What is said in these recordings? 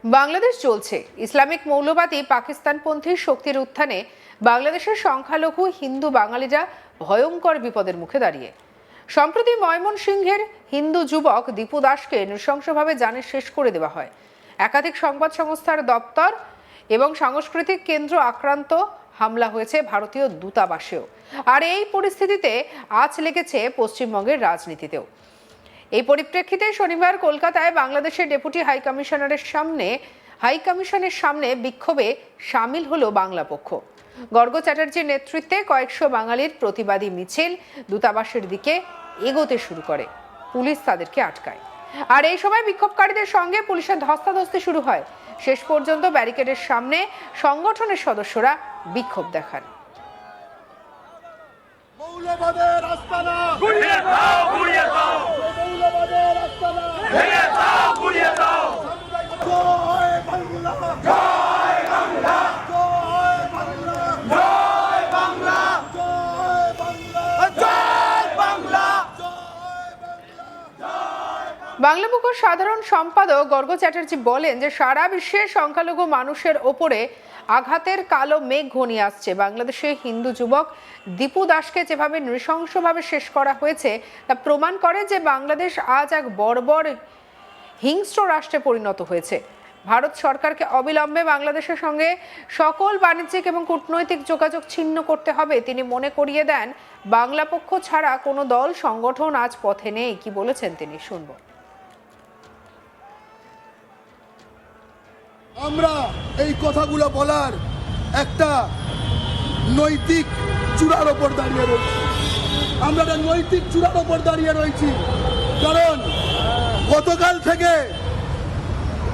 বাংলাদেশ চলছে ইসলামিক মৌলবাদী পাকিস্তানপন্থী শক্তির উত্থানে বাংলাদেশের সংখ্যালঘু হিন্দু বাঙালিরা ভয়ঙ্কর বিপদের মুখে দাঁড়িয়ে। সম্প্রতি ময়মনসিংহের হিন্দু যুবক দীপু দাসকে নৃশংসভাবে জানে শেষ করে দেওয়া হয়। একাধিক সংবাদ সংস্থার দপ্তর এবং সাংস্কৃতিক কেন্দ্র আক্রান্ত, হামলা হয়েছে ভারতীয় দূতাবাসেও। আর এই পরিস্থিতিতে আঁচ লেগেছে পশ্চিমবঙ্গের রাজনীতিতেও। এই পরিপ্রেক্ষিতে শনিবার কলকাতায় বাংলাদেশের ডেপুটি হাইকমিশনের সামনে বিক্ষোভে সামিল হলো বাংলা পক্ষ। গর্গ চ্যাটার্জির নেতৃত্বে কয়েকশো বাঙালির প্রতিবাদী মিছিল দূতাবাসের দিকে এগোতে শুরু করে। পুলিশ তাদেরকে আটকায়। আর এই সময় বিক্ষোভকারীদের সঙ্গে পুলিশের ধস্তাধস্তি শুরু হয়। শেষ পর্যন্ত ব্যারিকেডের সামনে সংগঠনের সদস্যরা বিক্ষোভ দেখান। মৌলবাদের আস্তানা গুড়িয়ে দাও, গুড়িয়ে দাও। মৌলবাদের আস্তানা ভেঙে দাও, গুড়িয়ে দাও। জয় বাংলা, জয় বাংলা, জয় বাংলা, জয় বাংলা, জয় বাংলা, জয় বাংলা, জয় বাংলা। বাংলা পক্ষের সাধারণ সম্পাদক গর্গ চ্যাটার্জি বলেন যে সারা বিশ্বের সংখ্যালঘু মানুষের ওপরে আঘাতের কালো মেঘ ঘনিয়ে আসছে। বাংলাদেশে হিন্দু যুবক দীপু দাসকে যেভাবে নৃশংসভাবে শেষ করা হয়েছে তা প্রমাণ করে যে বাংলাদেশ আজ এক বর্বর হিংস্র রাষ্ট্রে পরিণত হয়েছে। ভারত সরকারকে অবিলম্বে বাংলাদেশের সঙ্গে সকল বাণিজ্যিক এবং কূটনৈতিক যোগাযোগ ছিন্ন করতে হবে। তিনি মনে করিয়ে দেন বাংলা পক্ষ ছাড়া কোনো দল সংগঠন আজ পথে নেই। কি বলেছেন তিনি, শুনবো। আমরা এই কথাগুলো বলার একটা নৈতিক চূড়ার ওপর দাঁড়িয়ে রয়েছি। আমরা একটা নৈতিক চূড়ার ওপর দাঁড়িয়ে রয়েছি, কারণ গতকাল থেকে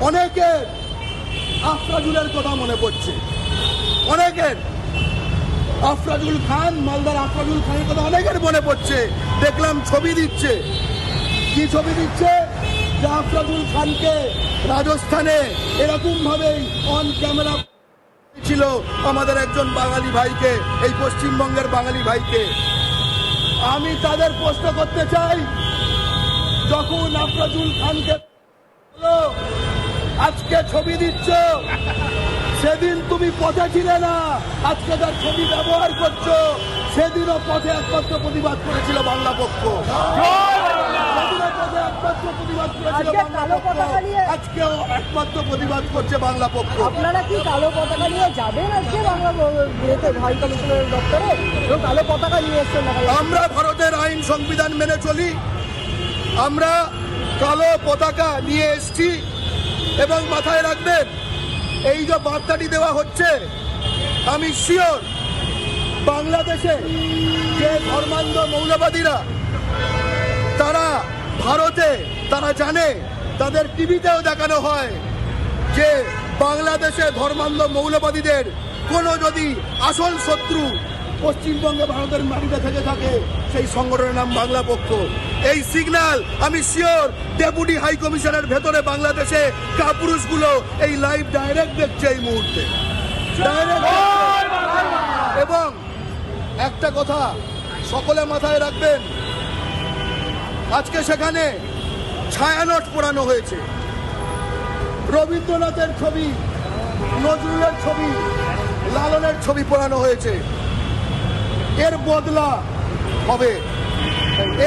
অনেকের আফরাজুলের কথা মনে পড়ছে। অনেকের আফরাজুল খান, মালদার আফরাজুল খানের কথা অনেকের মনে পড়ছে। দেখলাম ছবি দিচ্ছে। কি ছবি দিচ্ছে? যে আফরাজুল খানকে রাজস্থানে এরকম ভাবেই অন ক্যামেরা ছিল আমাদের একজন বাঙালি ভাইকে, এই পশ্চিমবঙ্গের বাঙালি ভাইকে। আমি তাদের প্রশ্ন করতে চাই, যখন আফরাজুল খানকে আজকে ছবি দিচ্ছ, সেদিন তুমি পথে ছিলে না, আজকে তার ছবি ব্যবহার করছো। সেদিনও পথে একমাত্র প্রতিবাদ করেছিল বাংলা পক্ষ। আজকেও একমাত্র প্রতিবাদ করছে বাংলা পক্ষ। আপনারা কি কালো পতাকা নিয়ে যাবেন আজকে বাংলা হাই কমিশনের দপ্তরে? কালো পতাকা নিয়ে এসছেন? আমরা ভারতের আইন সংবিধান মেনে চলি। আমরা কালো পতাকা নিয়ে এসছি এবং মাথায় রাখবেন, এই যে বার্তাটি দেওয়া হচ্ছে, আমি শিওর বাংলাদেশে যে ধর্মান্ধ মৌলবাদীরা তারা ভারতে, তারা জানে, তাদের টিভিতেও দেখানো হয় যে বাংলাদেশে ধর্মান্ধ মৌলবাদীদের কোনো যদি আসল শত্রু পশ্চিমবঙ্গে ভারতের মাটিতে থেকে থাকে, সেই সংগঠনের নাম বাংলা পক্ষ। এই সিগন্যাল আমি শিওর ডেপুটি হাই কমিশনের ভেতরে বাংলাদেশে কাপুরুষগুলো এই লাইভ ডাইরেক্ট দেখছে এই মুহূর্তে। এবং একটা কথা সকলে মাথায় রাখবেন, আজকে সেখানে ছায়ানট পোড়ানো হয়েছে। রবীন্দ্রনাথের ছবি, নজরুলের ছবি, লালনের ছবি পোড়ানো হয়েছে। এর বদলা হবে,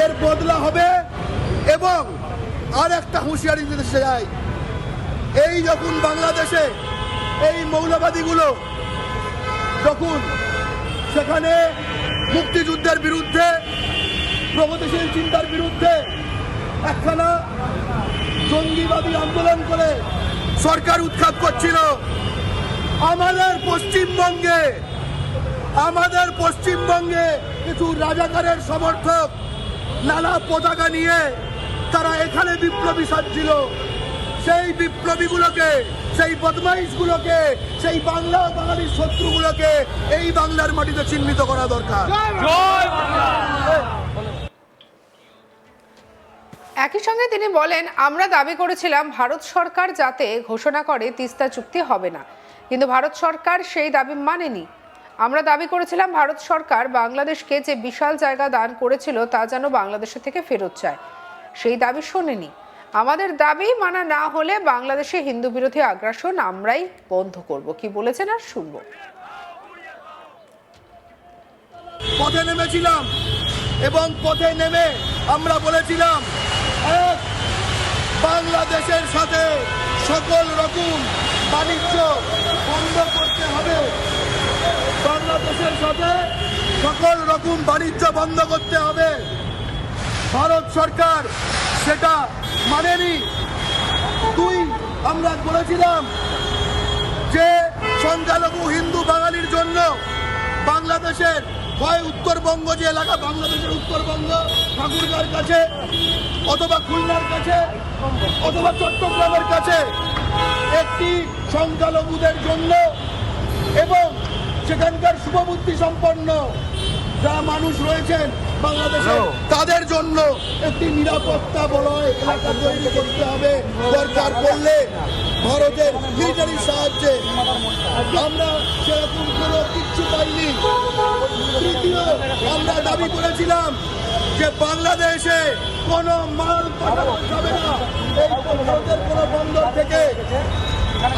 এর বদলা হবে। এবং আর একটা হুঁশিয়ারি দিতে চাই, এই যখন বাংলাদেশে এই মৌলবাদীগুলো যখন সেখানে মুক্তিযুদ্ধের বিরুদ্ধে, প্রগতিশীল চিন্তার বিরুদ্ধে একখানা জঙ্গিবাদী আন্দোলন করে সরকার উৎখাত করছিল, আমাদের পশ্চিমবঙ্গে কিছু রাজাকারের সমর্থক নানা পতাকা নিয়ে তারা এখানে বিপ্লবী সাজছিল। সেই বিপ্লবীগুলোকে, সেই বদমাইশগুলোকে, সেই বাংলা বাঙালির শত্রুগুলোকে এই বাংলার মাটিতে চিহ্নিত করা দরকার। একই সঙ্গে তিনি বলেন, আমরা দাবি করেছিলাম ভারত সরকার যাতে ঘোষণা করে তিস্তা চুক্তি হবে না, কিন্তু ভারত সরকার সেই দাবি মানেনি। আমরা দাবি করেছিলাম ভারত সরকার বাংলাদেশকে যে বিশাল জায়গা দান করেছিল তা যেন বাংলাদেশ থেকে ফেরত চায়, সেই দাবি শোনেনি। আমাদের দাবি মানা না হলে বাংলাদেশে হিন্দু বিরোধী আগ্রাসন আমরাই বন্ধ করব। কি বলেছেন আর শুনবো। পথে নেমেছিলাম এবং পথে নেমে আমরা বলেছিলাম, এক, বাংলাদেশের সাথে সকল রকম বাণিজ্য বন্ধ করতে হবে। বাংলাদেশের সাথে সকল রকম বাণিজ্য বন্ধ করতে হবে। ভারত সরকার সেটা মানেনি। দুই, আমরা বলেছিলাম যে সংখ্যালঘু হিন্দু বাঙালির জন্য বাংলাদেশের হয় উত্তরবঙ্গ, যে এলাকা বাংলাদেশের উত্তরবঙ্গ, ঠাকুরগাঁর কাছে অথবা খুলনার কাছে অথবা চট্টগ্রামের কাছে একটি সংখ্যালঘুদের জন্য এবং সেখানকার শুভবুদ্ধি সম্পন্ন যারা মানুষ রয়েছেন বাংলাদেশে তাদের জন্য একটি নিরাপত্তা বলয় এলাকা তৈরি করতে হবে। দরকার পড়লে ভারতের মিলিটারির সাহায্যে। আমরা সেরকম কোনো কিচ্ছু পাইনি। তৃতীয়, আমরা দাবি করেছিলাম যে বাংলাদেশে কোনো মাল পাঠানো যাবে না এই ভারতের কোনো বন্দর থেকে।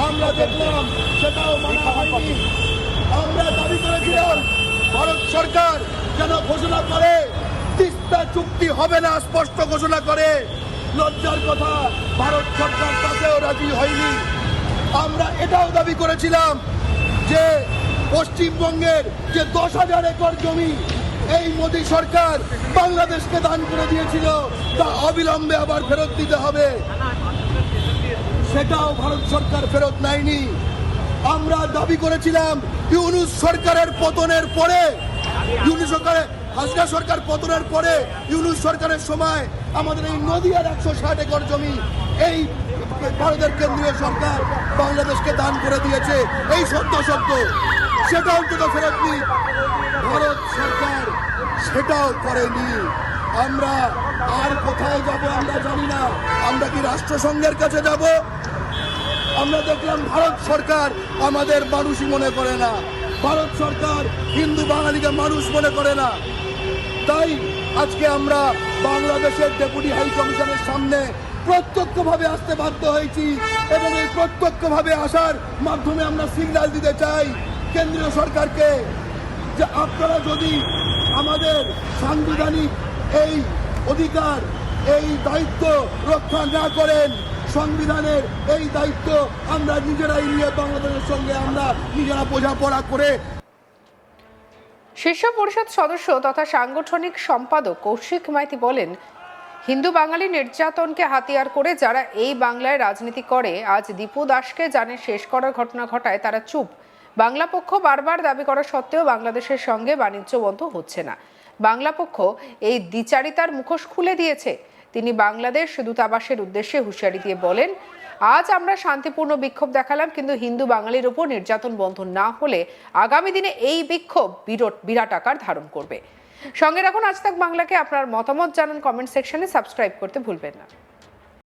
আমরা দেখলাম সেটাও মানা হয়নি। আমরা দাবি করেছিলাম ভারত সরকার যেন ঘোষণা করে তিস্তা চুক্তি হবে না, স্পষ্ট ঘোষণা করে। লজ্জার কথা, ভারত সরকার তাতেও রাজি হয়নি। আমরা এটাও দাবি করেছিলাম যে পশ্চিমবঙ্গের যে 10,000 একর জমি এই মোদী সরকার বাংলাদেশকে দান করে দিয়েছিল তা অবিলম্বে আবার ফেরত দিতে হবে। সেটাও ভারত সরকার ফেরত নেয়নি। আমরা দাবি করেছিলাম ইউনূস সরকারের পতনের পরে, ইউনূস সরকারের হাসিনা সরকার পতনের পরে ইউনূস সরকারের সময় আমাদের এই নদীয়ার 160 একর জমি এই ভারতের কেন্দ্রীয় সরকার বাংলাদেশকে দান করে দিয়েছে। এই সত্য সেটা অন্তত ফেরত নি। ভারত সরকার সেটাও করেনি। আমরা আর কোথায় যাব আমরা জানি না। আমরা কি রাষ্ট্রসংঘের কাছে যাব? আমরা দেখলাম ভারত সরকার আমাদের মানুষই মনে করে না। ভারত সরকার হিন্দু বাঙালিকে মানুষ মনে করে না। তাই আজকে আমরা বাংলাদেশের ডেপুটি হাই কমিশনের সামনে প্রত্যক্ষভাবে আসতে বাধ্য হয়েছি এবং এই প্রত্যক্ষভাবে আসার মাধ্যমে আমরা সিগন্যাল দিতে চাই কেন্দ্রীয় সরকারকে যে আপনারা যদি আমাদের সাংবিধানিক এই অধিকার, এই দায়িত্ব রক্ষা না করেন, সংবিধানের এই দায়িত্ব আমরা নিজেরাই নিয়ে বাংলাদেশের সঙ্গে আমরা নিজেরা বোঝাপড়া করে। শীর্ষ পরিষদ সদস্য তথা সাংগঠনিক সম্পাদক কৌশিক মাইতি বলেন, হিন্দু বাঙালি নির্যাতনকে হাতিয়ার করে যারা এই বাংলায় রাজনীতি করে আজ দীপু দাসকে জানে শেষ করার ঘটনা ঘটায় তারা চুপ। বাংলা পক্ষ বারবার দাবি করা সত্ত্বেও বাংলাদেশের সঙ্গে বাণিজ্য বন্ধ হচ্ছে না। বাংলা পক্ষ এই দ্বিচারিতার মুখোশ খুলে দিয়েছে। তিনি বাংলাদেশ দূতাবাসের উদ্দেশ্যে হুঁশিয়ারি দিয়ে বলেন, আজ আমরা শান্তিপূর্ণ বিক্ষোভ দেখালাম, কিন্তু হিন্দু বাঙালির উপর নির্যাতন বন্ধ না হলে আগামী দিনে এই বিক্ষোভ বিরাট আকার ধারণ করবে। সঙ্গে রাখুন আজ তাক বাংলাকে। আপনার মতামত জানান কমেন্ট সেকশনে, সাবস্ক্রাইব করতে ভুলবেন না।